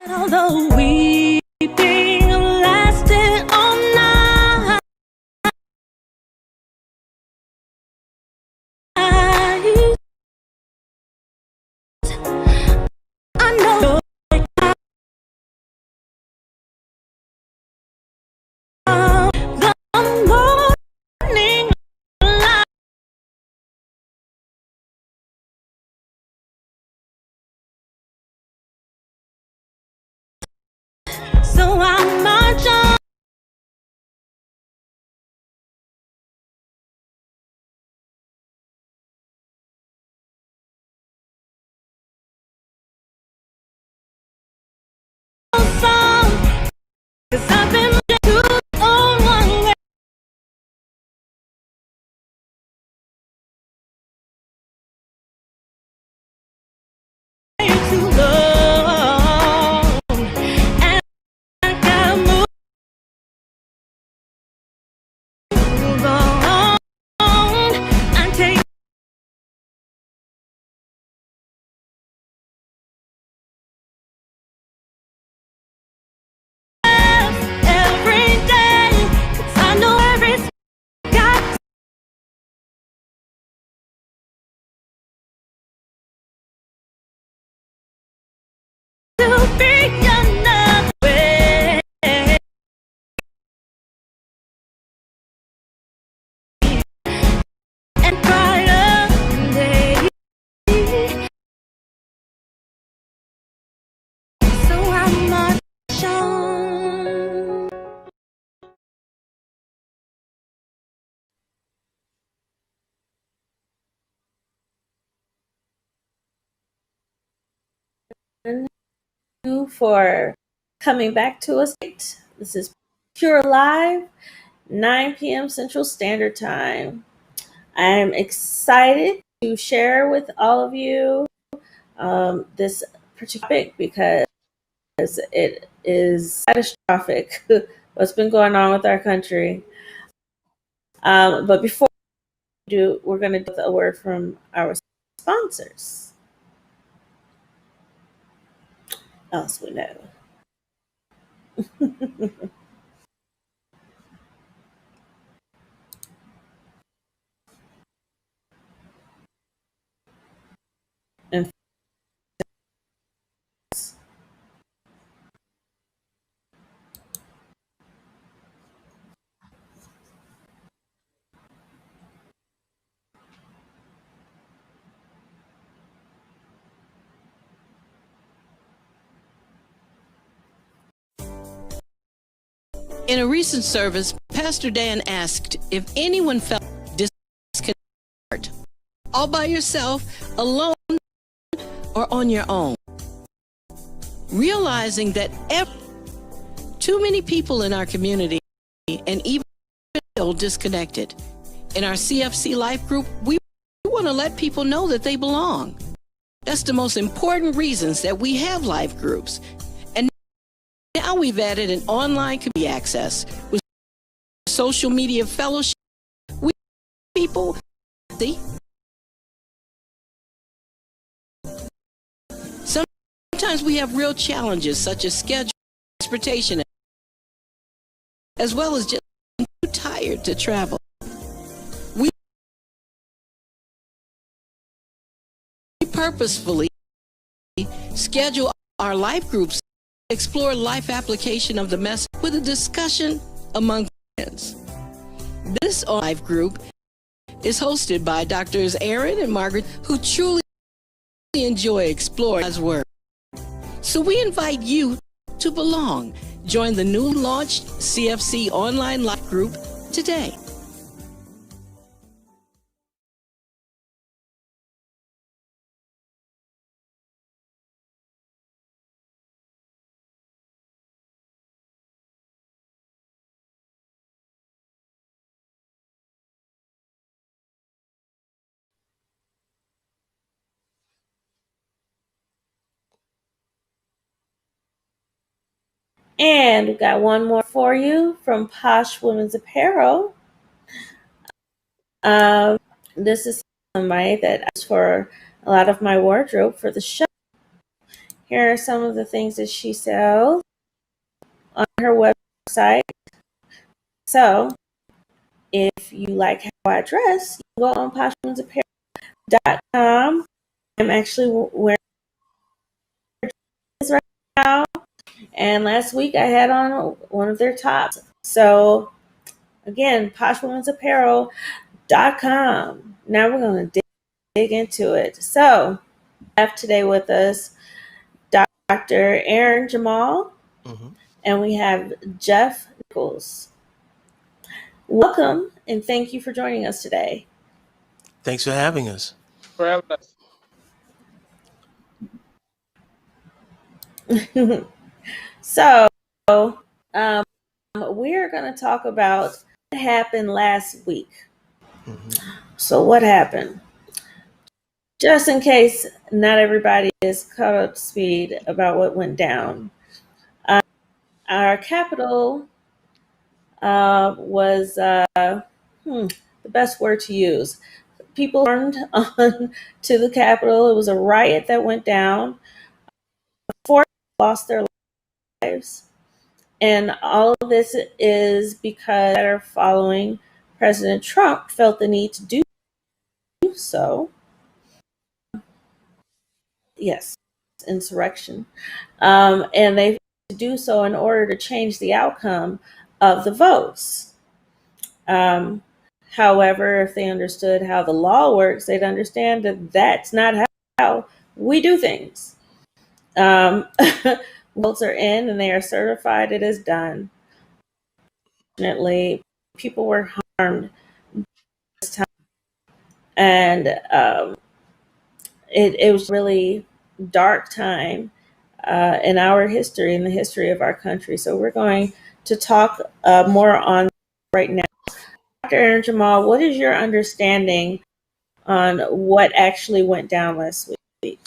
Although weeping lasted all night, I know the morning light. So I march on. Song, 'cause I've been too long way too long, and I gotta move on and take every day, 'cause I know everything got to be another way. And brighter day. So I march on. Thank you for coming back to us. This is Pure Live, 9 p.m. Central Standard Time. I'm excited to share with all of you this particular topic because it is catastrophic what's been going on with our country. But before we do, we're going to do a word from our sponsors. Else we know. And in a recent service, Pastor Dan asked if anyone felt disconnected, all by yourself, alone, or on your own. Realizing that too many people in our community and even feel disconnected. In our CFC Life group, we want to let people know that they belong. That's the most important reasons that we have life groups. And now we've added an online community access with social media fellowship. We people see. Sometimes we have real challenges such as schedule, transportation, as well as just too tired to travel. We purposefully schedule our life groups to explore life application of the message with a discussion among friends. This life group is hosted by Drs. Aaron and Margaret, who truly enjoy exploring God's Word. So we invite you to belong Join the new launched CFC online live group today. And we've got one more for you from Posh Women's Apparel. This is somebody that asked for a lot of my wardrobe for the show. Here are some of the things that she sells on her website. So if you like how I dress, you can go on poshwomen'sapparel.com. I'm actually wearing this right now. And last week I had on one of their tops. So again, poshwomen'sapparel.com. Now we're going to dig into it. So I have today with us Dr. Aaron Jamal, and we have Jeff Nichols. Welcome, and thank you for joining us today. Thanks for having us. For having us. So, we're going to talk about what happened last week. So, what happened? Just in case not everybody is caught up to speed about what went down. Our capital was the best word to use. People turned on to the Capitol. It was a riot that went down. 4 lost their lives. And all of this is because that are following President Trump felt the need to do so. Yes, insurrection. And they do so in order to change the outcome of the votes. However, if they understood how the law works, they'd understand that that's not how we do things. Votes are in and they are certified. It is done. Unfortunately, people were harmed this time, and it was really dark time in our history, in the history of our country. So we're going to talk more on right now. Dr. Aaron Jamal, what is your understanding on what actually went down last week?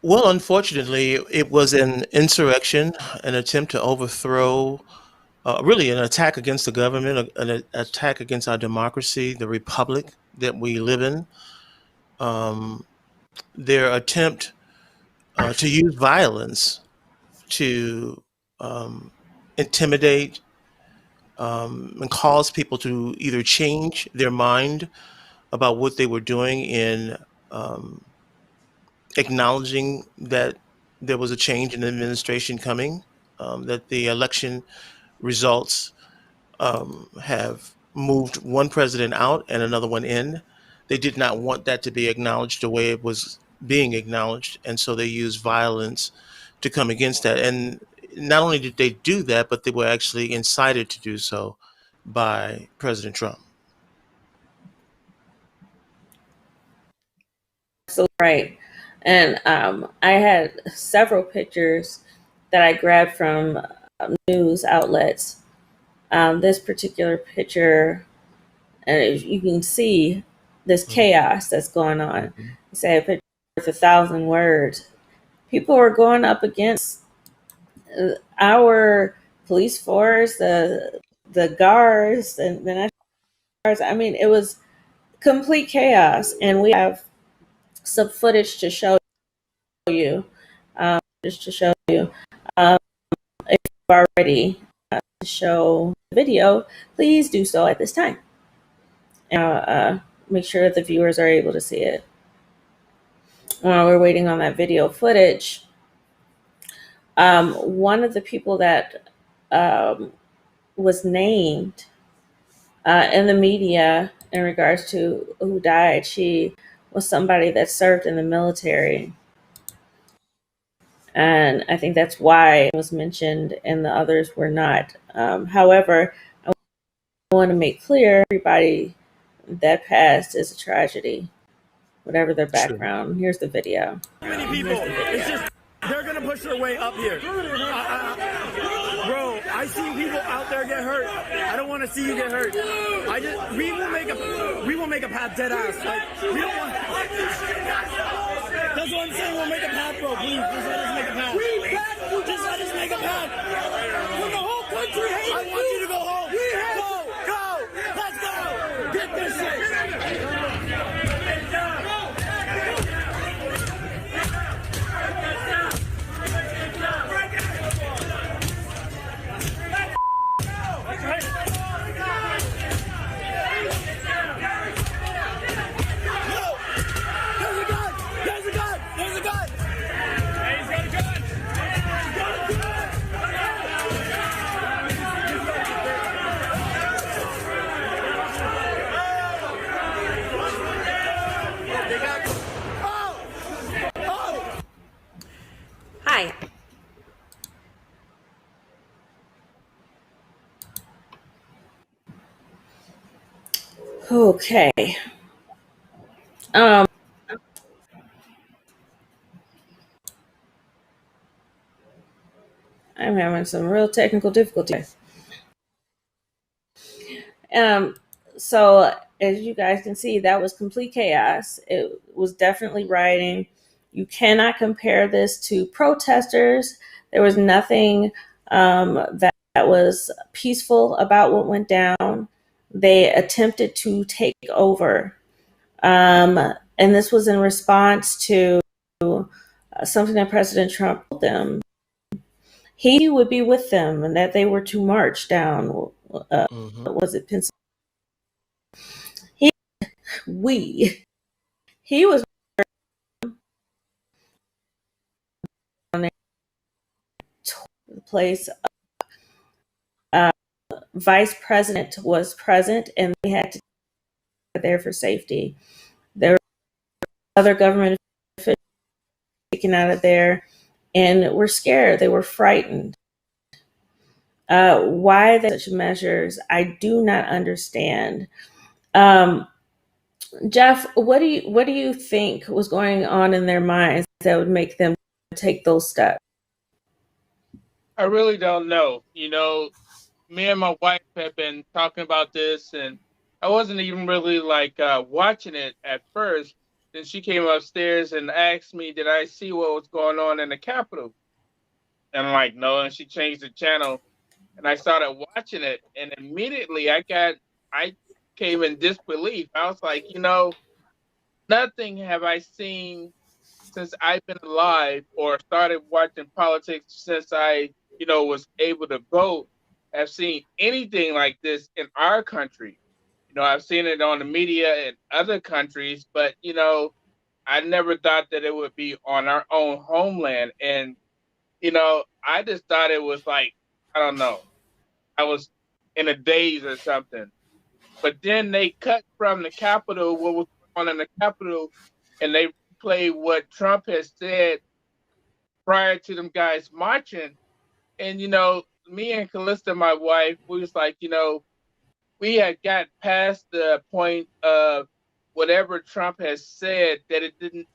Well, unfortunately, it was an insurrection, an attempt to overthrow, really an attack against the government, an attack against our democracy, the republic that we live in. Their attempt to use violence to intimidate and cause people to either change their mind about what they were doing in acknowledging that there was a change in the administration coming, that the election results have moved one president out and another one in. They did not want that to be acknowledged the way it was being acknowledged, and so they used violence to come against that. And not only did they do that, but they were actually incited to do so by President Trump. So right. And I had several pictures that I grabbed from news outlets. This particular picture, and you can see this chaos that's going on. You say a picture worth 1,000 words. People were going up against our police force, the guards, and the National Guards. I mean, it was complete chaos, and we have some footage to show you. If you've already to show the video, please do so at this time. Make sure that the viewers are able to see it. While we're waiting on that video footage, one of the people that was named in the media in regards to who died, she was somebody that served in the military. And I think that's why it was mentioned and the others were not. However, I want to make clear everybody that passed is a tragedy, whatever their Sure. background. Here's the video. Many people, it's just they're gonna push their way up here. Bro, I see people out there get hurt. I don't want to see you get hurt. We will make a path dead ass. Like we don't want. That's what I'm saying. We'll make a path, bro. Please, just let us make a path. Just let us make a path. When the whole country hates you. I want you to go home. Go. Let's go. Get this shit. Hi. Okay. I'm having some real technical difficulties. So as you guys can see, that was complete chaos. It was definitely rioting. You cannot compare this to protesters. There was nothing that was peaceful about what went down. They attempted to take over. And this was in response to something that President Trump told them. He would be with them and that they were to march down. Was it Pennsylvania? He was on the place. Vice President was present, and they had to be there for safety. There were other government officials taken out of there, and were scared. They were frightened. Why such measures? I do not understand. Jeff, what do you think was going on in their minds that would make them take those steps? I really don't know. You know, me and my wife have been talking about this, and I wasn't even really watching it at first. Then she came upstairs and asked me, did I see what was going on in the Capitol? And I'm like, no. And she changed the channel, and I started watching it, and immediately I came in disbelief. I was like, nothing have I seen since I've been alive or started watching politics since I, was able to vote. Have seen anything like this in our country. I've seen it on the media in other countries, but, I never thought that it would be on our own homeland. And, I just thought it was like, I don't know, I was in a daze or something. But then they cut from the Capitol, what was going on in the Capitol, and they played what Trump has said prior to them guys marching. And, me and Callista, my wife, we was like, we had got past the point of whatever Trump has said, that it didn't,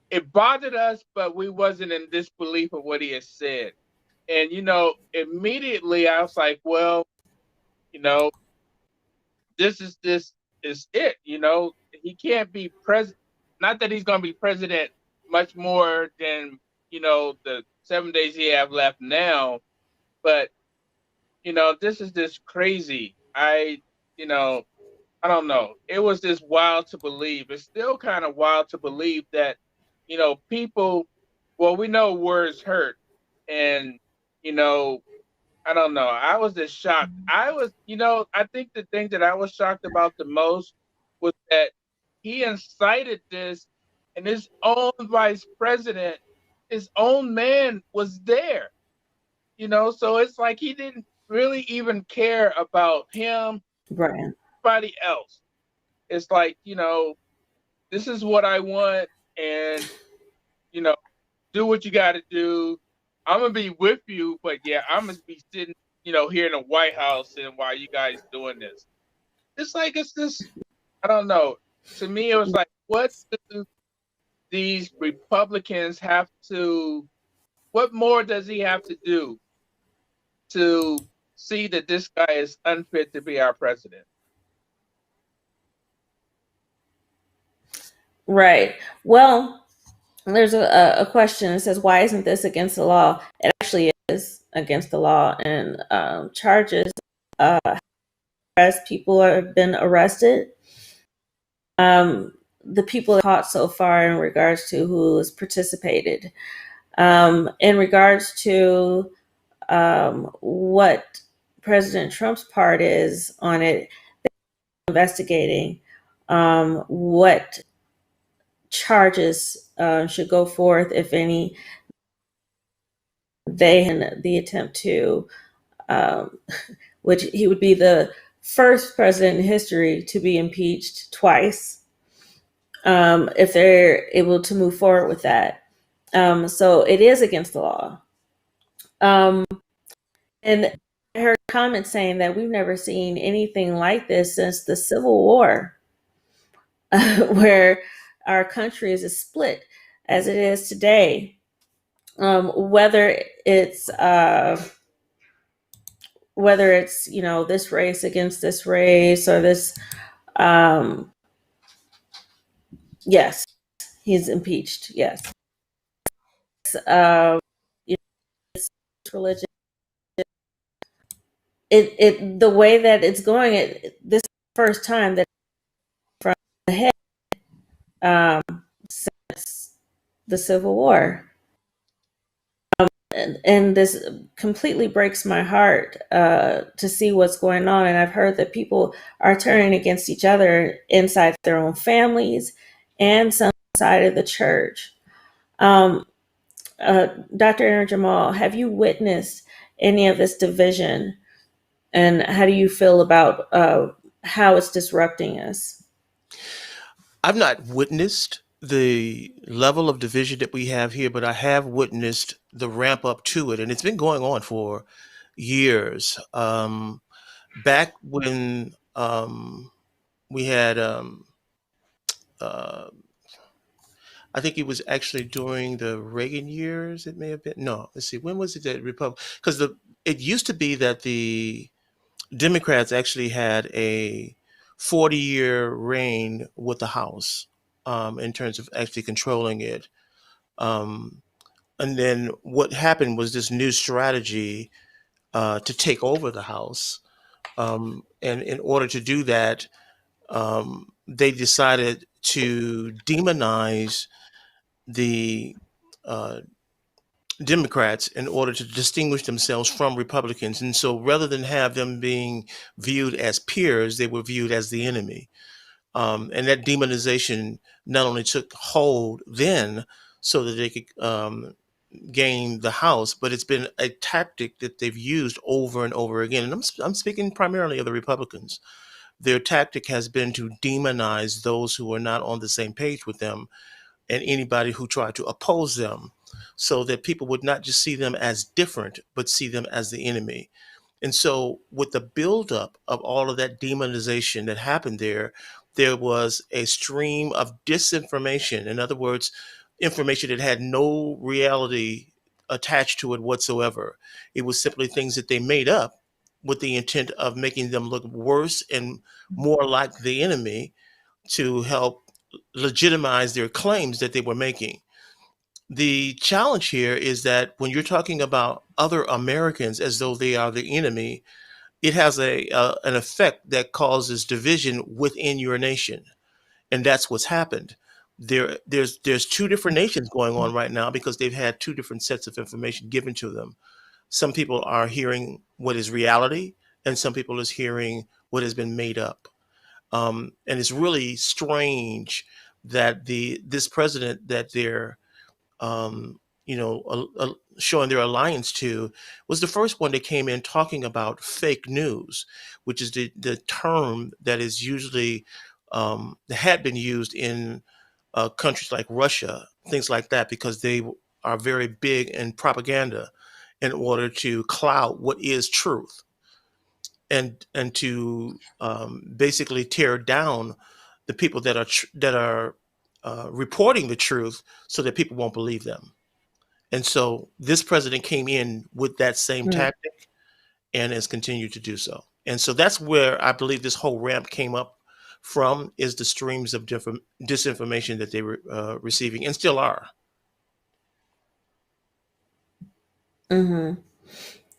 it bothered us, but we wasn't in disbelief of what he has said. And, immediately I was like, well, this is it. He can't be president. Not that he's going to be president much more than, the 7 days he have left now, but, this is just crazy. I don't know. It was just wild to believe. It's still kind of wild to believe that, people, well, we know words hurt. And, I don't know. I was just shocked. I think the thing that I was shocked about the most was that he incited this, and his own vice president, his own man was there. So it's like he didn't really even care about him, Brian, anybody else. It's like, this is what I want, and do what you got to do. I'm gonna be with you, but yeah, I'm gonna be sitting, here in the White House and while you guys doing this. It's like it's this. I don't know. To me, it was like, what do these Republicans have to? What more does he have to do to see that this guy is unfit to be our president? Right. Well, there's a question that says, why isn't this against the law? It actually is against the law, and charges as people have been arrested. The people caught so far in regards to who has participated. In regards to what President Trump's part is on it, investigating what charges should go forth, if any, they and the attempt to, which he would be the first president in history to be impeached twice, if they're able to move forward with that. So it is against the law. And I heard comments saying that we've never seen anything like this since the Civil War, where our country is as split as it is today. Whether it's this race against this race, or this, yes, he's impeached. Yes, it's religion. The way that it's going, this is the first time that from the head since the Civil War. And this completely breaks my heart to see what's going on. And I've heard that people are turning against each other inside their own families and some side of the church. Dr. Aaron Jamal, have you witnessed any of this division? And how do you feel about how it's disrupting us? I've not witnessed the level of division that we have here, but I have witnessed the ramp up to it, and it's been going on for years. Back when we had, I think it was actually during the Reagan years. It may have been. No, let's see. When was it that because it used to be that the Democrats actually had a 40-year reign with the House, in terms of actually controlling it. Um, and then what happened was this new strategy to take over the House. And in order to do that, they decided to demonize the uh, Democrats in order to distinguish themselves from Republicans. And so rather than have them being viewed as peers, they were viewed as the enemy. And that demonization not only took hold then so that they could gain the House, but it's been a tactic that they've used over and over again. And I'm speaking primarily of the Republicans. Their tactic has been to demonize those who are not on the same page with them and anybody who tried to oppose them, so that people would not just see them as different, but see them as the enemy. And so, with the buildup of all of that demonization that happened there was a stream of disinformation. In other words, information that had no reality attached to it whatsoever. It was simply things that they made up with the intent of making them look worse and more like the enemy to help legitimize their claims that they were making. The challenge here is that when you're talking about other Americans as though they are the enemy, it has an effect that causes division within your nation, and that's what's happened. There's two different nations going on right now because they've had two different sets of information given to them. Some people are hearing what is reality, and some people is hearing what has been made up. And it's really strange that this president that they're showing their alliance to was the first one that came in talking about fake news, which is the term that is usually that had been used in countries like Russia, things like that, because are very big in propaganda in order to cloud what is truth, and to basically tear down the people that are reporting the truth, so that people won't believe them. And so this president came in with that same Mm. tactic and has continued to do so. And so that's where I believe this whole ramp came up from, is the streams of disinformation that they were receiving and still are. Hmm.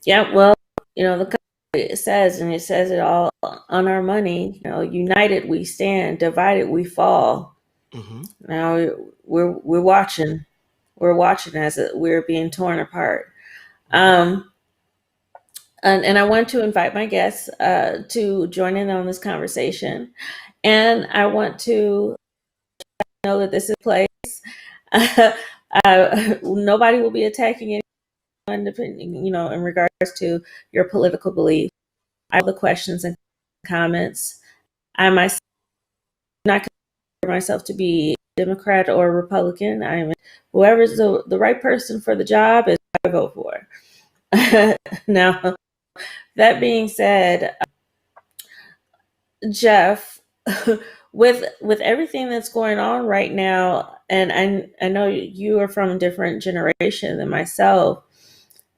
Yeah, well, the country, it says, and it says it all on our money, united we stand, divided we fall. Hmm. Now we're watching. We're watching as we're being torn apart. Um, and I want to invite my guests to join in on this conversation. And I want to know that this is a place. Nobody will be attacking anyone, depending, in regards to your political belief. I have the questions and comments. I myself do not consider myself to be Democrat or Republican. I'm whoever's the right person for the job is who I vote for. Now, that being said, Jeff, with everything that's going on right now, and I know you are from a different generation than myself.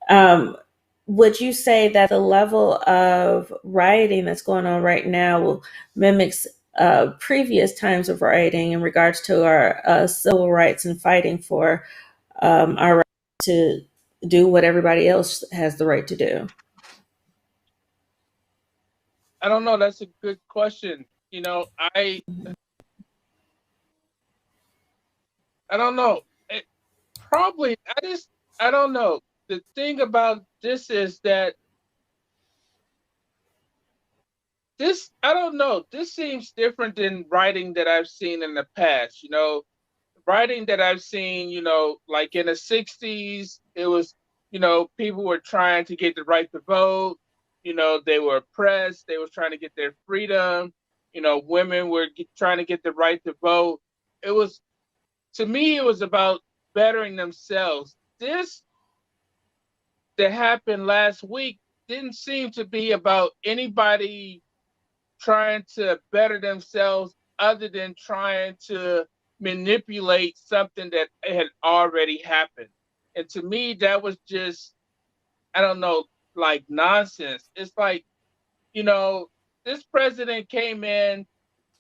Um, would you say that the level of rioting that's going on right now mimics previous times of rioting in regards to our civil rights and fighting for our right to do what everybody else has the right to do? I don't know. That's a good question. I don't know. Probably, I don't know. The thing about this is that I don't know. This seems different than writing that I've seen in the past. Writing that I've seen, like in the 60s, it was, people were trying to get the right to vote. They were oppressed. They were trying to get their freedom. Women were trying to get the right to vote. It was, to me, it was about bettering themselves. This that happened last week didn't seem to be about anybody trying to better themselves other than trying to manipulate something that had already happened. And to me, that was just, I don't know, like nonsense. It's like, this president came in,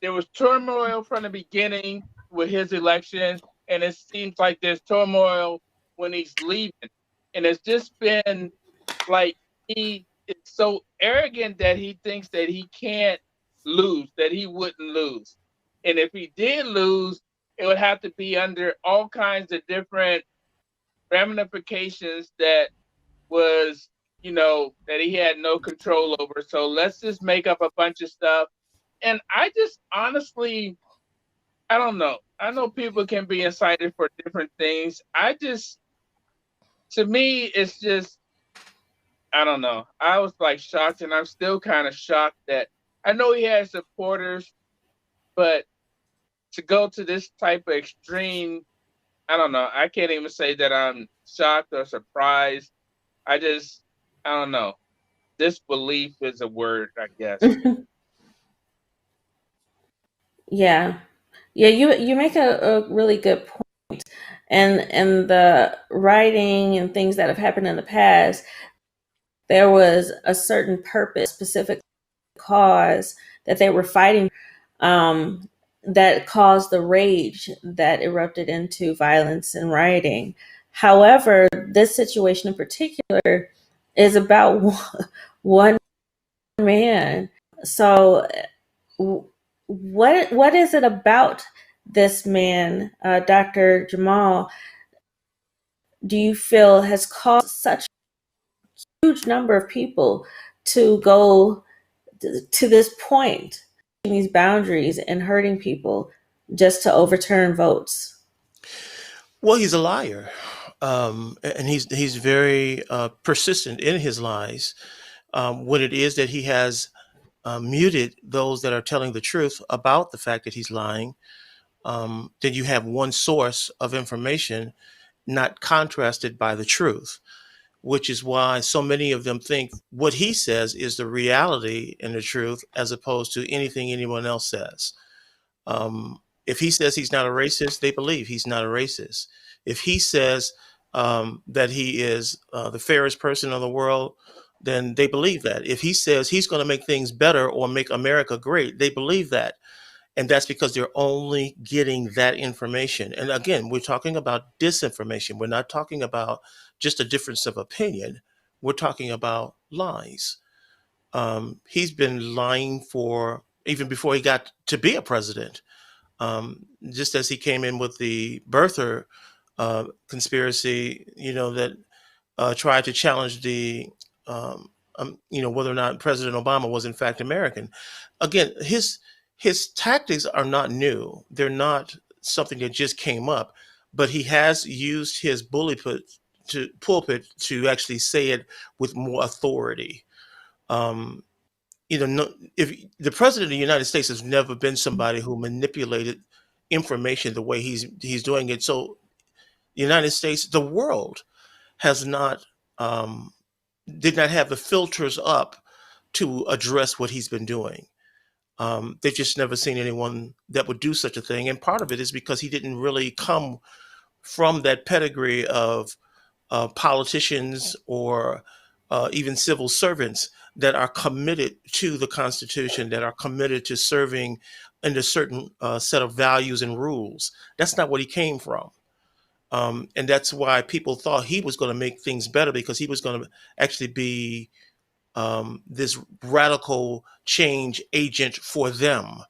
there was turmoil from the beginning with his election, and it seems like there's turmoil when he's leaving. And it's just been like he is so arrogant that he thinks that he can't lose, that he wouldn't lose. And if he did lose, it would have to be under all kinds of different ramifications that was, that he had no control over. So let's just make up a bunch of stuff. And I just honestly, I don't know. I know people can be incited for different things. To me, it's just, I don't know. I was like shocked, and I'm still kind of shocked that I know he has supporters, but to go to this type of extreme, I don't know. I can't even say that I'm shocked or surprised. I don't know. Disbelief is a word, I guess. Yeah. Yeah, you make a really good point. And the writing and things that have happened in the past, there was a certain purpose, specific cause that they were fighting, um, that caused the rage that erupted into violence and rioting. However, this situation in particular is about one man. So, what is it about this man, Dr. Jamal? Do you feel has caused such a huge number of people to go to this point, these boundaries and hurting people just to overturn votes? Well, he's a liar, and he's very persistent in his lies. When it is that he has muted those that are telling the truth about the fact that he's lying, then you have one source of information, not contrasted by the truth, which is why so many of them think what he says is the reality and the truth as opposed to anything anyone else says. If he says he's not a racist, they believe he's not a racist. If he says that he is the fairest person in the world, then they believe that. If he says he's going to make things better or make America great, they believe that. And that's because they're only getting that information. And again, we're talking about disinformation. We're not talking about just a difference of opinion. We're talking about lies. He's been lying for even before he got to be a president. Just as he came in with the birther conspiracy, that tried to challenge the, whether or not President Obama was in fact American. Again, his tactics are not new. They're not something that just came up, but he has used his pulpit to actually say it with more authority. If the president of the United States has never been somebody who manipulated information the way he's doing it. So the United States, the world, has not did not have the filters up to address what he's been doing. They've just never seen anyone that would do such a thing, and part of it is because he didn't really come from that pedigree of politicians or even civil servants that are committed to the Constitution, that are committed to serving under a certain set of values and rules. That's not what he came from. And that's why people thought he was going to make things better, because he was going to actually be this radical change agent for them.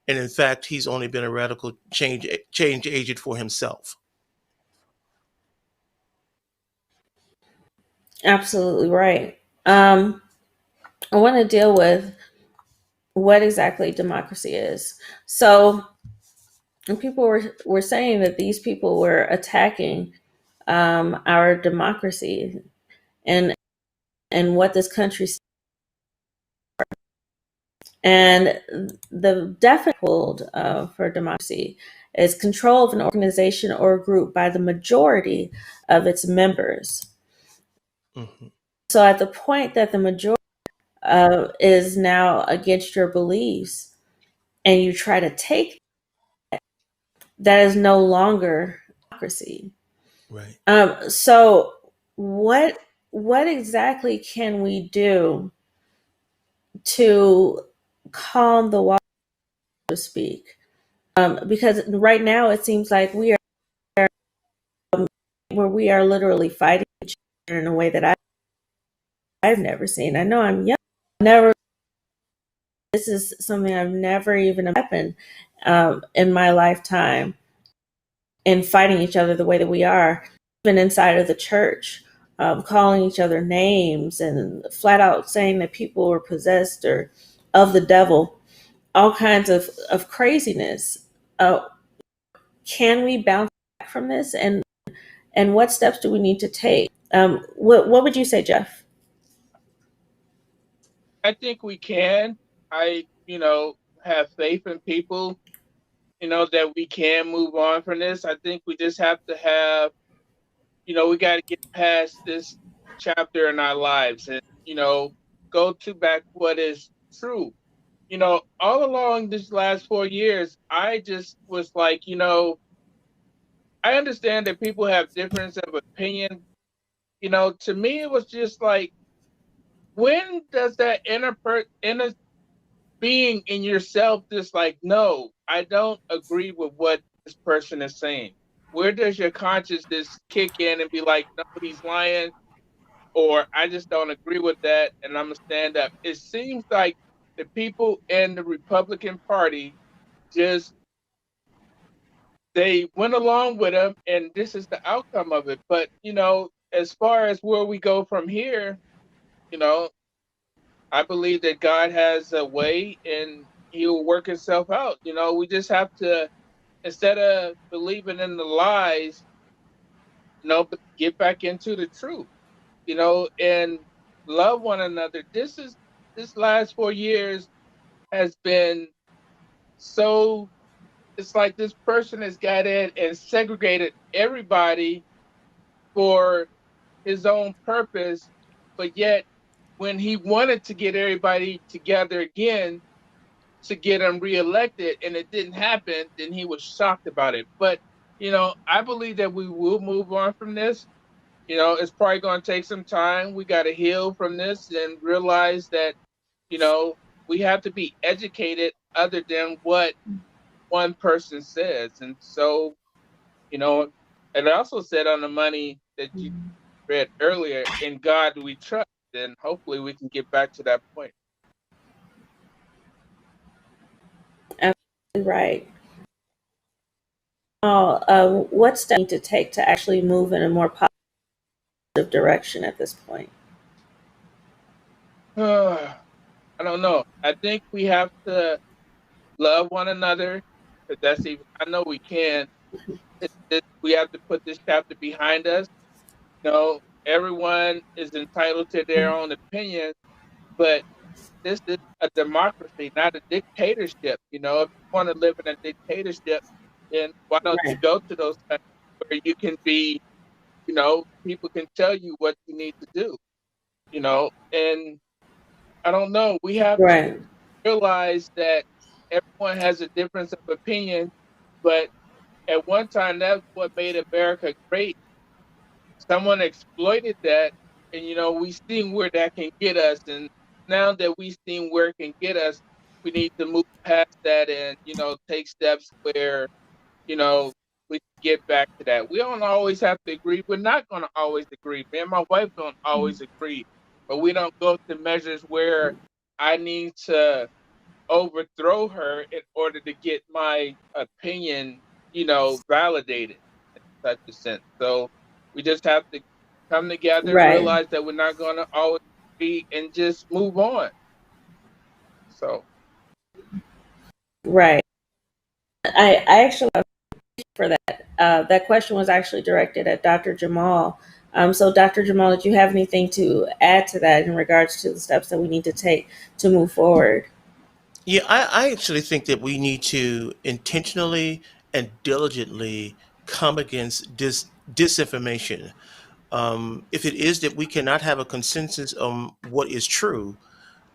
And in fact, he's only been a radical change agent for himself. Absolutely right. I want to deal with what exactly democracy is. So, and people were saying that these people were attacking our democracy and what this country stands for. And the definition for democracy is control of an organization or group by the majority of its members. Mm-hmm. So at the point that the majority is now against your beliefs and you try to take that, is no longer democracy. Right. So what exactly can we do to calm the water, so to speak? Because right now it seems like we are literally fighting each other in a way that I've never seen. I know I'm young. This is something I've never even happened in my lifetime, in fighting each other the way that we are, even inside of the church, calling each other names and flat out saying that people were possessed or of the devil, all kinds of craziness. Can we bounce back from this? And what steps do we need to take? What would you say, Jeff? I think we can. I, have faith in people, that we can move on from this. I think we just have to have, we got to get past this chapter in our lives and, go to back what is true. All along these last 4 years, I just was like, I understand that people have difference of opinion. To me, it was just like, when does that inner being in yourself just like, no, I don't agree with what this person is saying? Where does your consciousness kick in and be like, no, he's lying, or I just don't agree with that and I'm gonna stand up? It seems like the people in the Republican Party just, they went along with him and this is the outcome of it. But, as far as where we go from here, I believe that God has a way and he'll work himself out. We just have to, instead of believing in the lies, but get back into the truth, and love one another. This last 4 years has been so, it's like this person has got in and segregated everybody for his own purpose, but yet when he wanted to get everybody together again to get him reelected and it didn't happen, then he was shocked about it. But I believe that we will move on from this. It's probably going to take some time. We got to heal from this and realize that we have to be educated other than what one person says. And so, and I also said on the money that you read earlier, in God we trust, and hopefully we can get back to that point. Absolutely right. What steps need to take to actually move in a more positive direction at this point? I don't know. I think we have to love one another. 'Cause that's even. I know we can. We have to put this chapter behind us. Everyone is entitled to their own opinion, but this is a democracy, not a dictatorship. If you want to live in a dictatorship, then why don't you Right. go to those countries where you can be, people can tell you what you need to do, and I don't know. We have to Right. realize that everyone has a difference of opinion, but at one time, that's what made America great. Someone exploited that, and we seen where that can get us. And now that we seen where it can get us, we need to move past that and take steps where we can get back to that. We don't always have to agree. We're not going to always agree. Me and my wife don't always agree, but we don't go to measures where I need to overthrow her in order to get my opinion, validated in such a sense. So we just have to come together, Right. realize that we're not going to always agree, and just move on. So Right. I actually for that. That question was actually directed at Dr. Jamal. So, Dr. Jamal, did you have anything to add to that in regards to the steps that we need to take to move forward? Yeah, I actually think that we need to intentionally and diligently come against disinformation. If it is that we cannot have a consensus on what is true,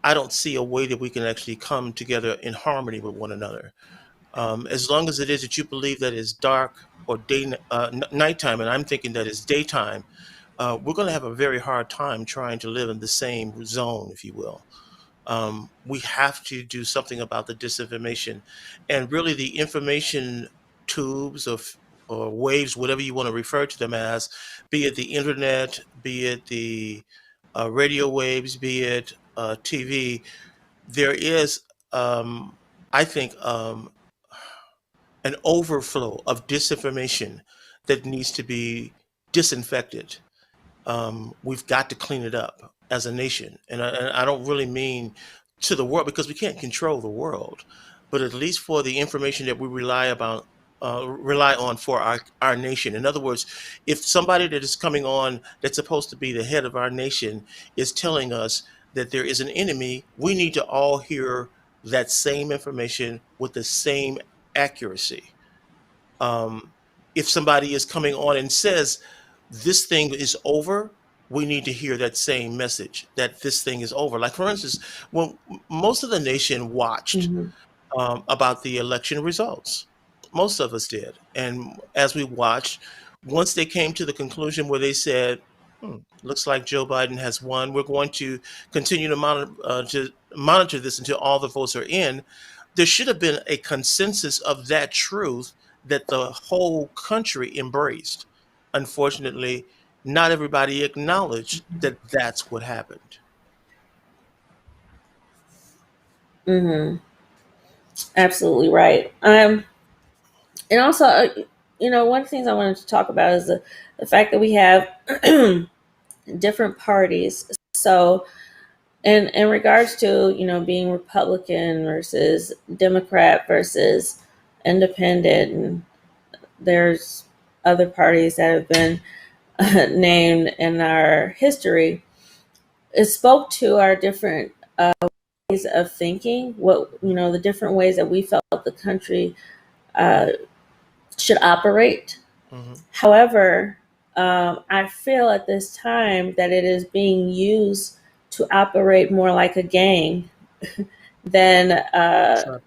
I don't see a way that we can actually come together in harmony with one another. As long as it is that you believe that it's dark or nighttime, and I'm thinking that it's daytime, we're going to have a very hard time trying to live in the same zone, if you will. We have to do something about the disinformation, and really the information tubes or waves, whatever you want to refer to them as, be it the internet, be it the radio waves, be it TV. There is, I think, an overflow of disinformation that needs to be disinfected. We've got to clean it up as a nation. And I don't really mean to the world because we can't control the world, but at least for the information that we rely on for our nation. In other words, if somebody that is coming on that's supposed to be the head of our nation is telling us that there is an enemy, we need to all hear that same information with the same accuracy. Um, if somebody is coming on and says this thing is over, we need to hear that same message that this thing is over. Like, for instance, when most of the nation watched Hmm. about the election results, most of us did. And as we watched, once they came to the conclusion where they said, looks like Joe Biden has won, we're going to continue to monitor this until all the votes are in. There should have been a consensus of that truth that the whole country embraced. Unfortunately, not everybody acknowledged that that's what happened. Hmm. Absolutely right. And also, one of the things I wanted to talk about is the fact that we have different parties. So, in regards to being Republican versus Democrat versus Independent, and there's other parties that have been named in our history. It spoke to our different ways of thinking, what the different ways that we felt the country uh, should operate. Hmm. However, I feel at this time that it is being used to operate more like a gang than Sure.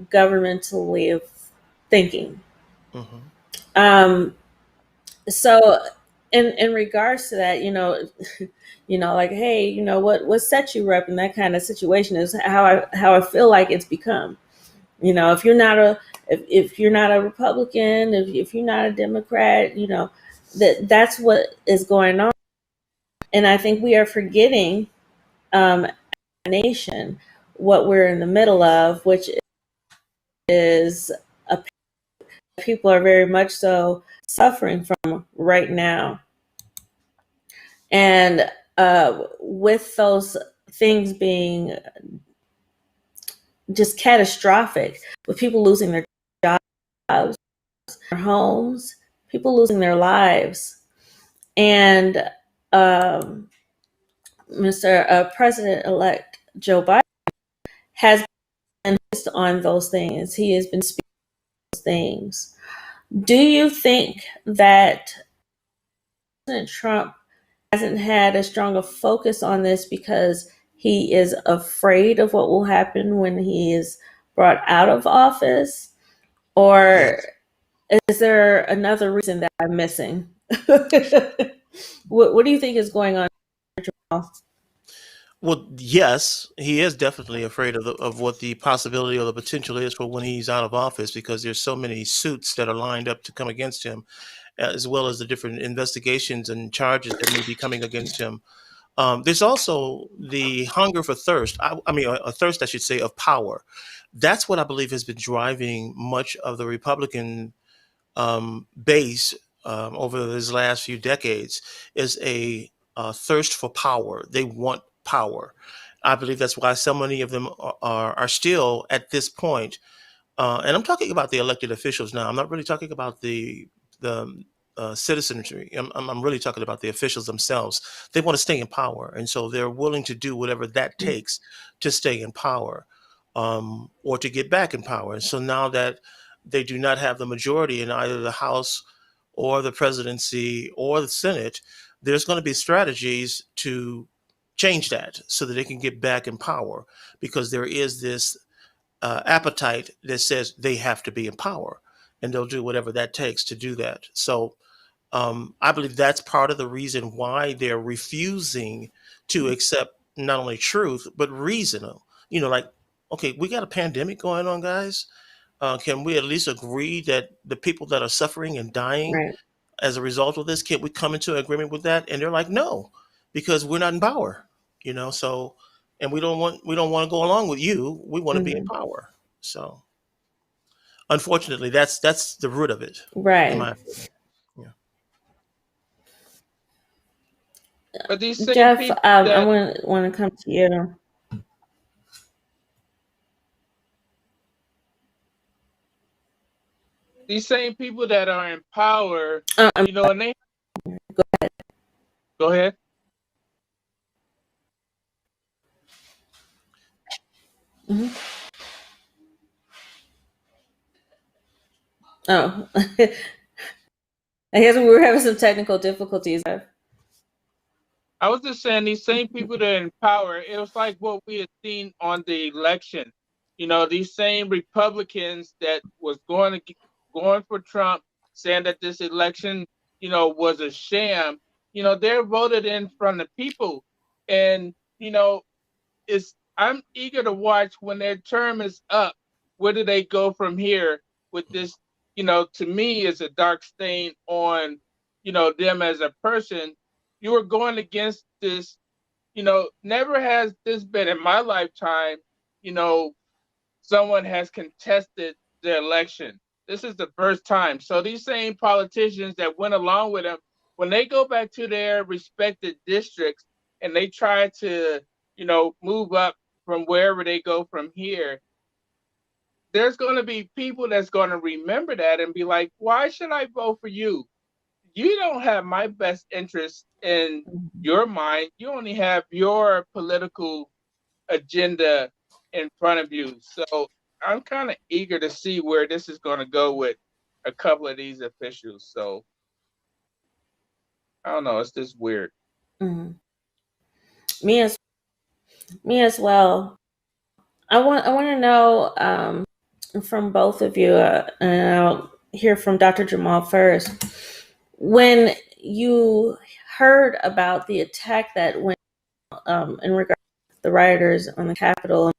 governmental way of thinking. Hmm. Um, so in regards to that, like, hey, what set you up in that kind of situation is how I feel like it's become. If you're not if you're not a Republican, if you're not a Democrat, that's what is going on. And I think we are forgetting, as a nation, what we're in the middle of, which is a people are very much so suffering from right now. And with those things being just catastrophic, with people losing their jobs, their homes, people losing their lives, and Mr. President-elect Joe Biden has been focused on those things. He has been speaking those things. Do you think that President Trump hasn't had as strong a focus on this because he is afraid of what will happen when he is brought out of office? Or Yes. is there another reason that I'm missing? What do you think is going on? Well, yes, he is definitely afraid of what the possibility or the potential is for when he's out of office, because there's so many suits that are lined up to come against him, as well as the different investigations and charges that may be coming against him. There's also the hunger for thirst. I mean, a thirst, I should say, of power. That's what I believe has been driving much of the Republican base over these last few decades, is a thirst for power. They want power. I believe that's why so many of them are still at this point. And I'm talking about the elected officials now. I'm not really talking about the citizenry. I'm really talking about the officials themselves. They want to stay in power, and so they're willing to do whatever that takes to stay in power, or to get back in power. And so now that they do not have the majority in either the House or the presidency or the Senate, there's going to be strategies to change that so that they can get back in power, because there is this appetite that says they have to be in power, and they'll do whatever that takes to do that. So I believe that's part of the reason why they're refusing to accept not only truth but reason. Like, okay, we got a pandemic going on, guys. Can we at least agree that the people that are suffering and dying Right. as a result of this, can we come into agreement with that? And they're like, no, because we're not in power. So, and we don't want to go along with you. We want to be in Mhm. power. So, unfortunately, that's the root of it, in Right. my opinion. Yeah. But these same Jeff, people I that want to come to you. these same people that are in power, I'm and they go ahead. Mhm. Oh, I guess we were having some technical difficulties. I was just saying these same people that are in power, it was like what we had seen on the election. These same Republicans that was going for Trump, saying that this election, was a sham. They're voted in from the people, and it's I'm eager to watch when their term is up. Where do they go from here with this? To me, is a dark stain on them as a person. You are going against this. Never has this been in my lifetime. You know, someone has contested the election. This is the first time. So these same politicians that went along with him, when they go back to their respected districts and they try to, move up from wherever they go from here, there's going to be people that's going to remember that and be like, why should I vote for you? You don't have my best interest in your mind. You only have your political agenda in front of you. So I'm kind of eager to see where this is going to go with a couple of these officials. So I don't know. It's just weird. Mhm. Me as well. I want to know from both of you, and I'll hear from Dr. Jamal first. When you heard about the attack that went in regard to the rioters on the Capitol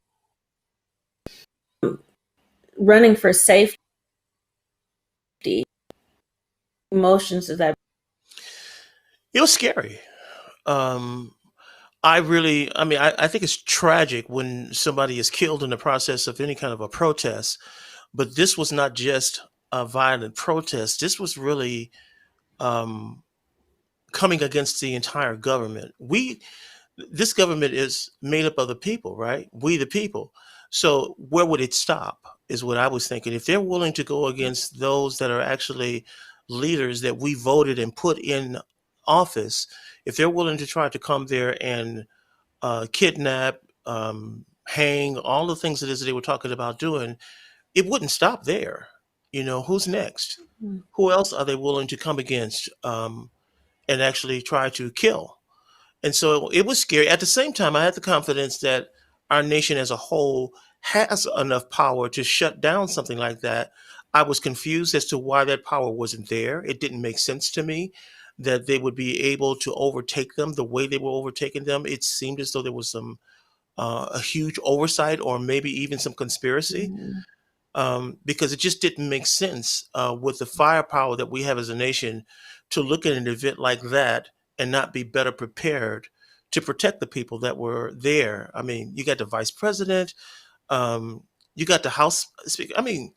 running for safety, emotions of that? It was scary. Um, I think it's tragic when somebody is killed in the process of any kind of a protest, but this was not just a violent protest. This was really um, coming against the entire government. This government is made up of the people, right? We, the people. So where would it stop? Is what I was thinking. If they're willing to go against those that are actually leaders that we voted and put in office, if they're willing to try to come there and kidnap, hang, all the things that is they were talking about doing, it wouldn't stop there. Who's next? Mm-hmm. Who else are they willing to come against and actually try to kill? And so it was scary. At the same time, I had the confidence that our nation as a whole has enough power to shut down something like that. I was confused as to why that power wasn't there. It didn't make sense to me that they would be able to overtake them the way they were overtaking them. It seemed as though there was a huge oversight or maybe even some conspiracy, because it just didn't make sense with the firepower that we have as a nation to look at an event like that and not be better prepared to protect the people that were there. I mean, you got the vice president, you got the House Speaker. I mean,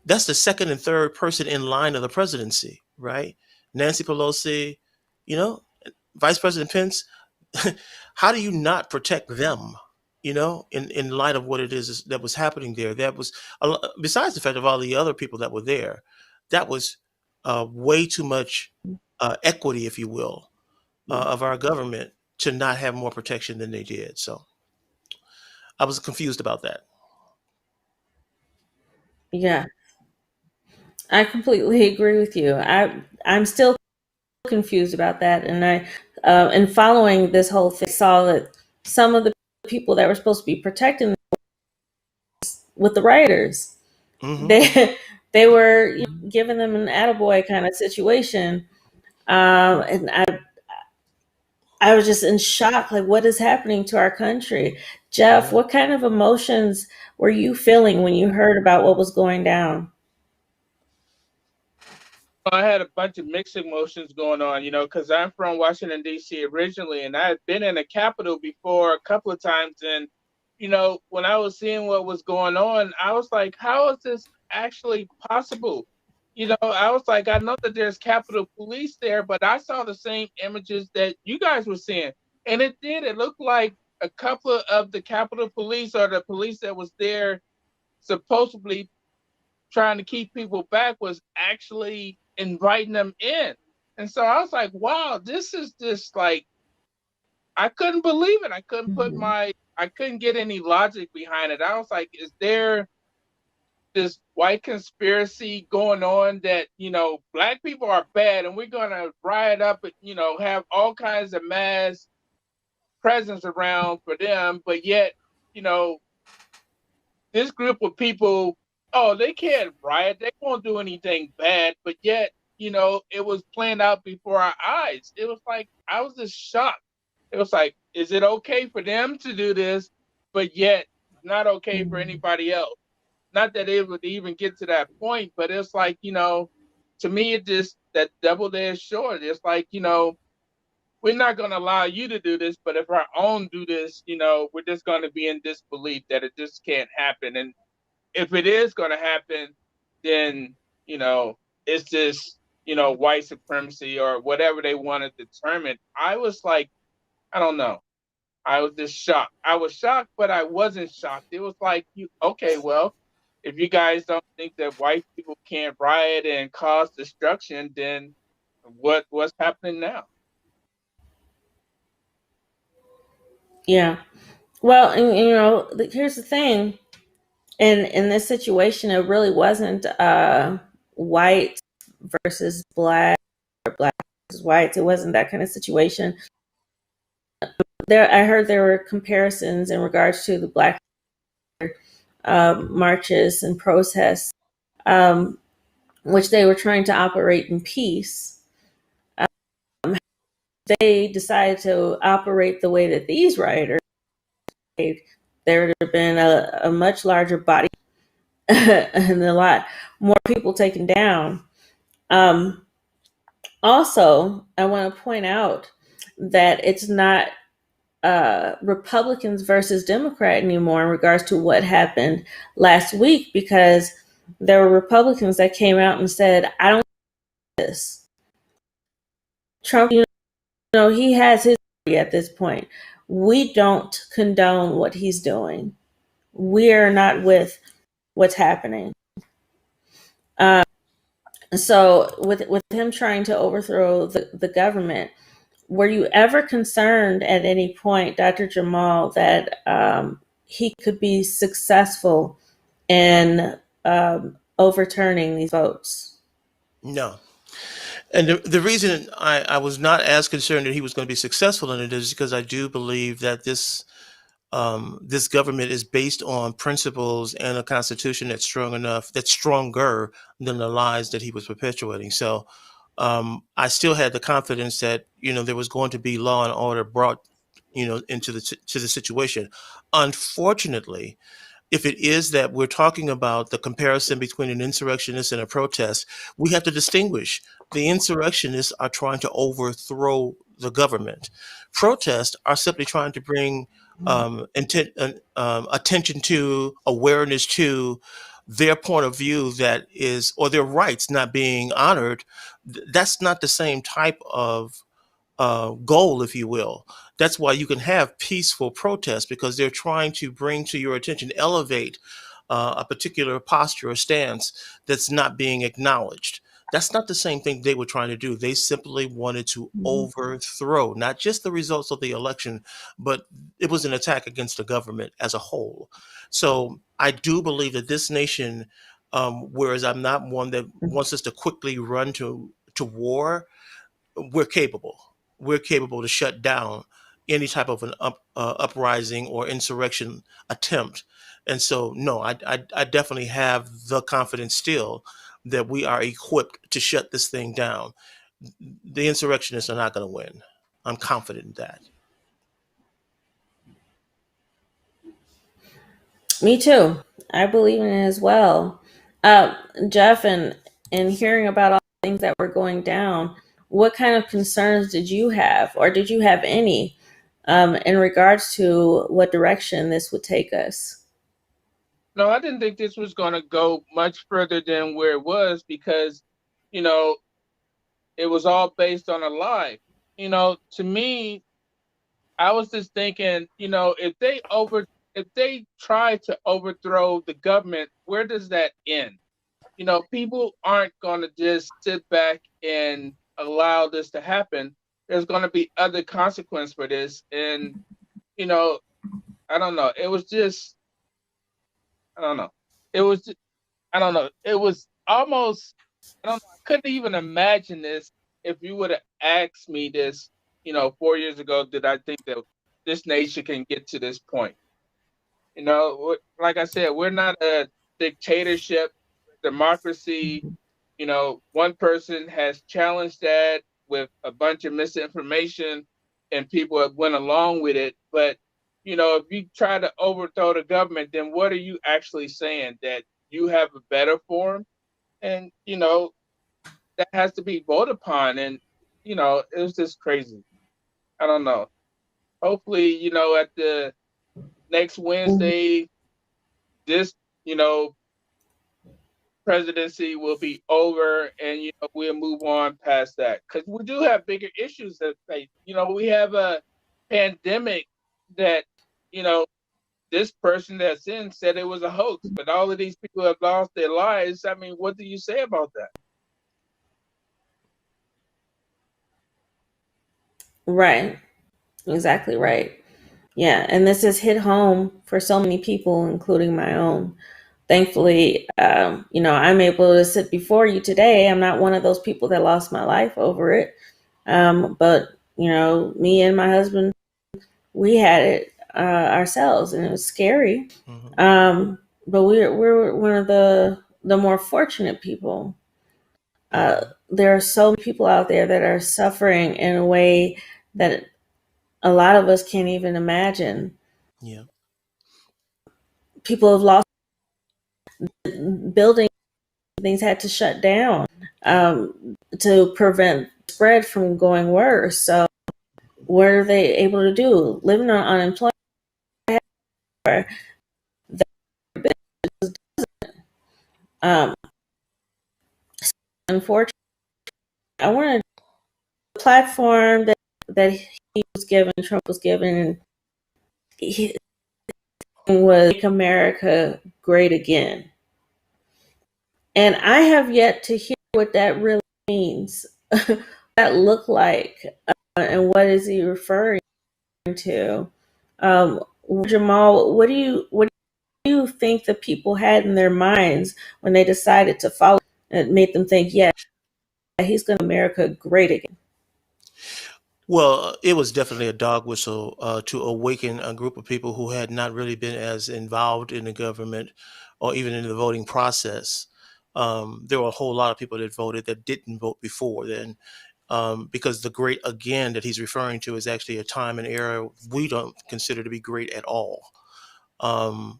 that's the second and third person in line of the presidency, right? Nancy Pelosi, you know, Vice President Pence. How do you not protect them? In light of what it is that was happening there, that was besides the fact of all the other people that were there, that was way too much equity, if you will, of our government to not have more protection than they did. So I was confused about that. Yeah, I completely agree with you. I'm still confused about that, and and following this whole thing, saw that some of the people that were supposed to be protecting with the rioters, Hmm. they were giving them an attaboy kind of situation, and I was just in shock. Like, what is happening to our country? Jeff, Yeah. what kind of emotions were you feeling when you heard about what was going down? I had a bunch of mixed emotions going on, because I'm from Washington, D.C. originally, and I had been in the Capitol before a couple of times. And, when I was seeing what was going on, I was like, how is this actually possible? I was like, I know that there's Capitol Police there, but I saw the same images that you guys were seeing. And it did. It looked like a couple of the Capitol Police or the police that was there supposedly trying to keep people back was actually inviting them in. And so I was like, wow, this is just like, I couldn't believe it. Mhm. I couldn't get any logic behind it. I was like, is there this white conspiracy going on that, black people are bad and we're going to riot up and, have all kinds of mass presence around for them. But yet, you know, this group of people, oh, they can't riot, they won't do anything bad, but yet, it was planned out before our eyes. It was like I was just shocked. It was like, is it okay for them to do this, but yet not okay for Mhm. anybody else? Not that it would even get to that point, but it's like, to me, it just that double-edged sword. It's like, we're not going to allow you to do this, but if our own do this, we're just going to be in disbelief that it just can't happen. And if it is going to happen, then, it's just, white supremacy or whatever they want to determine. I was like, I don't know. I was just shocked. I was shocked, but I wasn't shocked. It was like, okay, well, if you guys don't think that white people can't riot and cause destruction, then what's happening now? Yeah. Well, and here's the thing. In this situation, it really wasn't white versus black or black whites. It wasn't that kind of situation. I heard there were comparisons in regards to the Black marches and protests, which they were trying to operate in peace. They decided to operate the way that these rioters behaved, there would have been a much larger body and a lot more people taken down. Also, I want to point out that it's not Republicans versus Democrat anymore in regards to what happened last week, because there were Republicans that came out and said, I don't like this. Trump, he has his at this point. We don't condone what he's doing. We are not with what's happening. So with him trying to overthrow the government, were you ever concerned at any point, Dr. Jamal, that he could be successful in overturning these votes? No. And the reason I was not as concerned that he was going to be successful in it is because I do believe that this government is based on principles and a constitution that's stronger than the lies that he was perpetuating. So I still had the confidence that there was going to be law and order brought into the situation. Unfortunately, if it is that we're talking about the comparison between an insurrectionist and a protest, we have to distinguish. The insurrectionists are trying to overthrow the government. Protests are simply trying to bring attention to, awareness to their point of view or their rights not being honored. That's not the same type of goal, if you will. That's why you can have peaceful protests, because they're trying to bring to your attention, elevate a particular posture or stance that's not being acknowledged. That's not the same thing they were trying to do. They simply wanted to overthrow not just the results of the election, but it was an attack against the government as a whole. So I do believe that this nation, whereas I'm not one that wants us to quickly run to war, we're capable. We're capable to shut down any type of an uprising or insurrection attempt. And so, no, I definitely have the confidence still that we are equipped to shut this thing down. The insurrectionists are not going to win. I'm confident in that. Me too. I believe in it as well. Jeff, and hearing about all the things that were going down, what kind of concerns did you have, or did you have any, in regards to what direction this would take us? No, I didn't think this was going to go much further than where it was, because, it was all based on a lie. To me, I was just thinking, if they try to overthrow the government, where does that end? People aren't going to just sit back and allow this to happen. There's going to be other consequence for this. And, I don't know. It was just, I don't know. It was, I don't know. It was almost, I don't know. I couldn't even imagine this if you would have asked me this, 4 years ago. Did I think that this nation can get to this point? Like I said, we're not a dictatorship, democracy. One person has challenged that with a bunch of misinformation, and people have went along with it. But if you try to overthrow the government, then what are you actually saying? That you have a better form? And that has to be voted upon. And it was just crazy. I don't know. Hopefully, at the next Wednesday, this presidency will be over, and we'll move on past that, because we do have bigger issues that face. We have a pandemic that this person that's in said it was a hoax, but all of these people have lost their lives. I mean, what do you say about that? Right. Exactly right. Yeah, and this has hit home for so many people, including my own. Thankfully, I'm able to sit before you today. I'm not one of those people that lost my life over it. But me and my husband, we had it ourselves, and it was scary. But we're one of the more fortunate people. There are so many people out there that are suffering in a way that a lot of us can't even imagine. Yeah. People have lost buildings, things had to shut down to prevent spread from going worse. So what are they able to do? Living on unemployment. Um, unfortunately, I wanted a platform that he was given, Trump was given, and he was Make America Great Again. And I have yet to hear what that really means, that look like, and what is he referring to. Jamal, what do you think the people had in their minds when they decided to follow and made them think, yeah, he's going to make America great again? Well, it was definitely a dog whistle to awaken a group of people who had not really been as involved in the government or even in the voting process. There were a whole lot of people that voted that didn't vote before then, because the great again that he's referring to is actually a time and era we don't consider to be great at all. Um,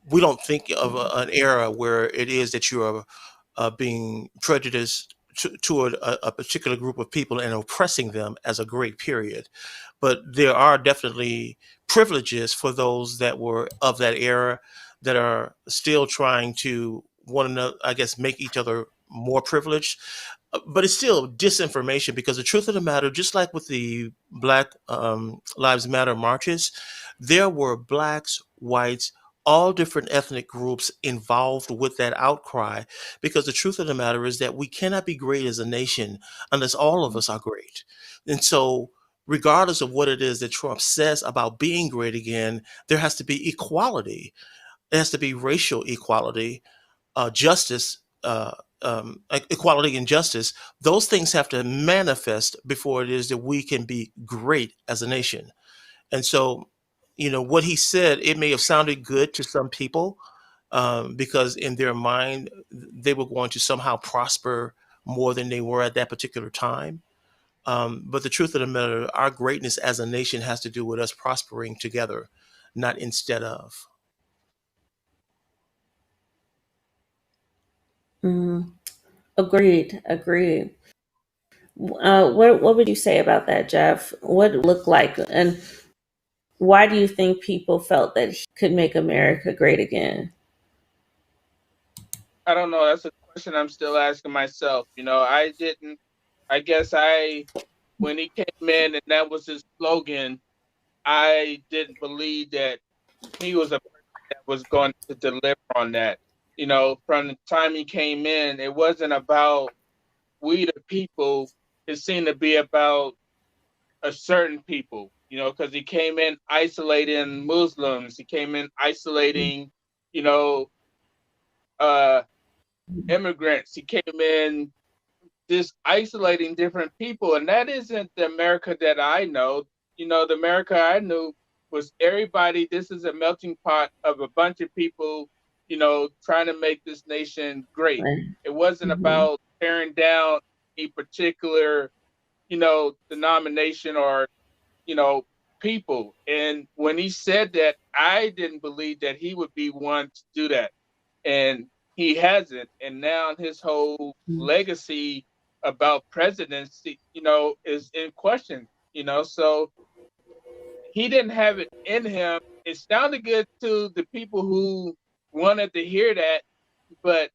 we don't think of an era where it is that you are being prejudiced toward a particular group of people and oppressing them as a great period. But there are definitely privileges for those that were of that era that are still trying to one another, I guess, make each other more privileged. But it's still disinformation, because the truth of the matter, just like with the Black Lives Matter marches, there were blacks, whites, all different ethnic groups involved with that outcry, because the truth of the matter is that we cannot be great as a nation unless all of us are great. And so, regardless of what it is that Trump says about being great again, there has to be equality. There has to be racial equality, justice, equality and justice. Those things have to manifest before it is that we can be great as a nation. And so, what he said, it may have sounded good to some people, because in their mind, they were going to somehow prosper more than they were at that particular time. But the truth of the matter, our greatness as a nation has to do with us prospering together, not instead of. Mm, agreed. What would you say about that, Jeff? What it looked like, and why do you think people felt that he could make America great again? I don't know. That's a question I'm still asking myself. I guess when he came in and that was his slogan, I didn't believe that he was a person that was going to deliver on that. From the time he came in, it wasn't about we the people. It seemed to be about a certain people, because he came in isolating Muslims. He came in isolating, you know, uh, immigrants. He came in just isolating different people. And that isn't the America that I know. The America I knew was everybody. This is a melting pot of a bunch of people, trying to make this nation great. Right. It wasn't Mhm. about tearing down a particular, denomination or, you know, people. And when he said that, I didn't believe that he would be one to do that. And he hasn't. And now his whole legacy about presidency, is in question, So he didn't have it in him. It sounded good to the people who wanted to hear that, but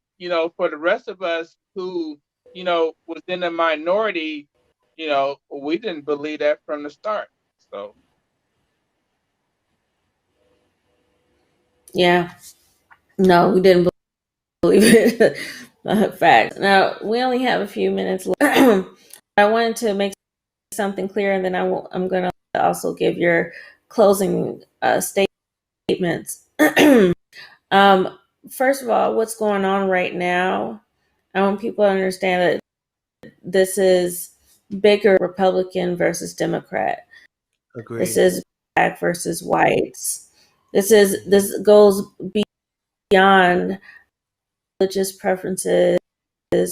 for the rest of us who, was in the minority, we didn't believe that from the start. So Yeah. No, we didn't believe it. Fact. Now we only have a few minutes left. I wanted to make something clear, and then I'm going to also give your closing statements. um, First of all, what's going on right now? I want people to understand that this is bigger Republican versus Democrat. Agreed. This is black versus whites. This goes beyond religious preferences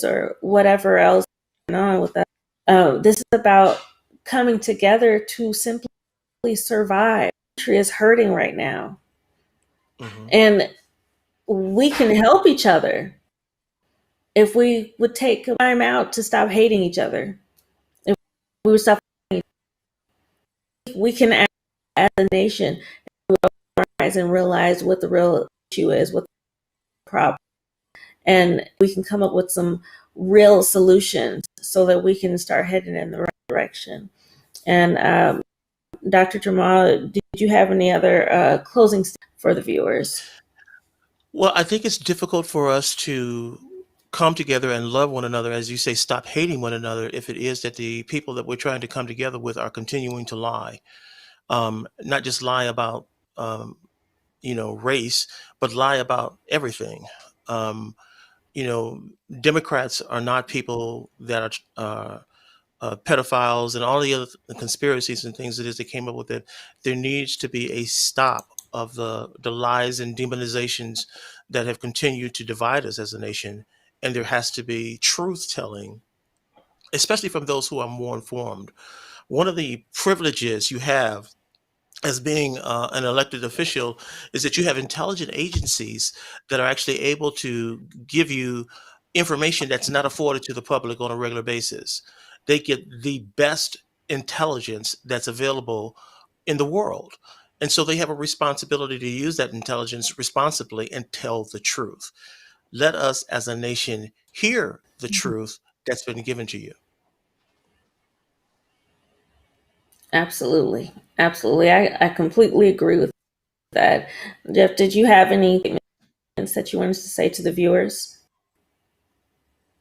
or whatever else going on with that. This is about coming together to simply survive. The country is hurting right now, and we can help each other if we would take time out to stop hating each other. If we would stop, we can act as a nation and realize what the real issue is, what the problem, and we can come up with some real solutions so that we can start heading in the right direction. And Dr. Jamal, did you have any other closing statements for the viewers? Well, I think it's difficult for us to come together and love one another, as you say, stop hating one another, if it is that the people that we're trying to come together with are continuing to lie. Not just lie about, race, but lie about everything. Democrats are not people that are pedophiles and all the other conspiracies and things it is that came up with it. There needs to be a stop of the lies and demonizations that have continued to divide us as a nation. And there has to be truth telling, especially from those who are more informed. One of the privileges you have as being an elected official is that you have intelligent agencies that are actually able to give you information that's not afforded to the public on a regular basis. They get the best intelligence that's available in the world. And so they have a responsibility to use that intelligence responsibly and tell the truth. Let us as a nation hear the truth that's been given to you. Absolutely. Absolutely. I completely agree with that. Jeff, did you have any statements that you wanted to say to the viewers?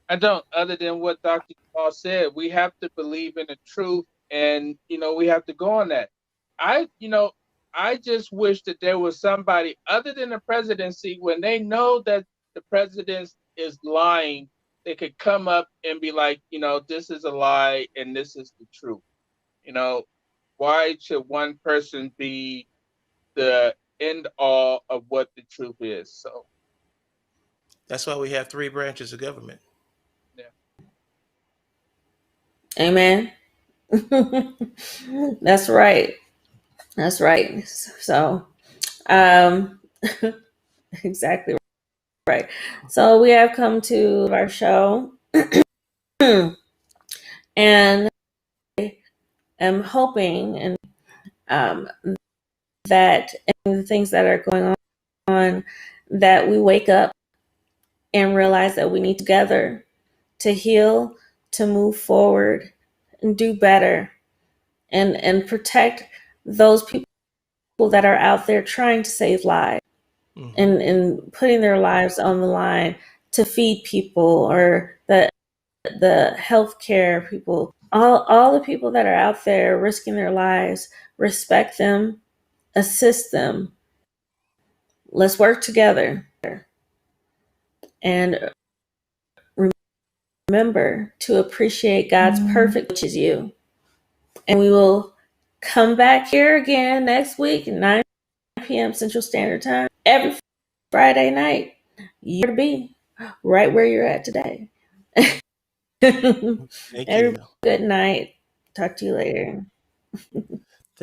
I don't, other than what Dr. Paul said. We have to believe in the truth, and we have to go on that. I just wish that there was somebody other than the presidency, when they know that the president is lying, they could come up and be like, this is a lie and this is the truth. Why should one person be the end all of what the truth is? So that's why we have 3 branches of government. Yeah. Amen. That's right. That's right. So, exactly right. So we have come to our show, and I am hoping and that the things that are going on, that we wake up and realize that we need together to heal, to move forward, and do better, and protect those people that are out there trying to save lives, and putting their lives on the line to feed people, or the healthcare people, all the people that are out there risking their lives. Respect them, assist them. Let's work together, and remember to appreciate God's perfect, which is you. And we will come back here again next week at 9 p.m. Central Standard Time, every Friday night. You're to be right where you're at today. Thank you. Good night. Talk to you later.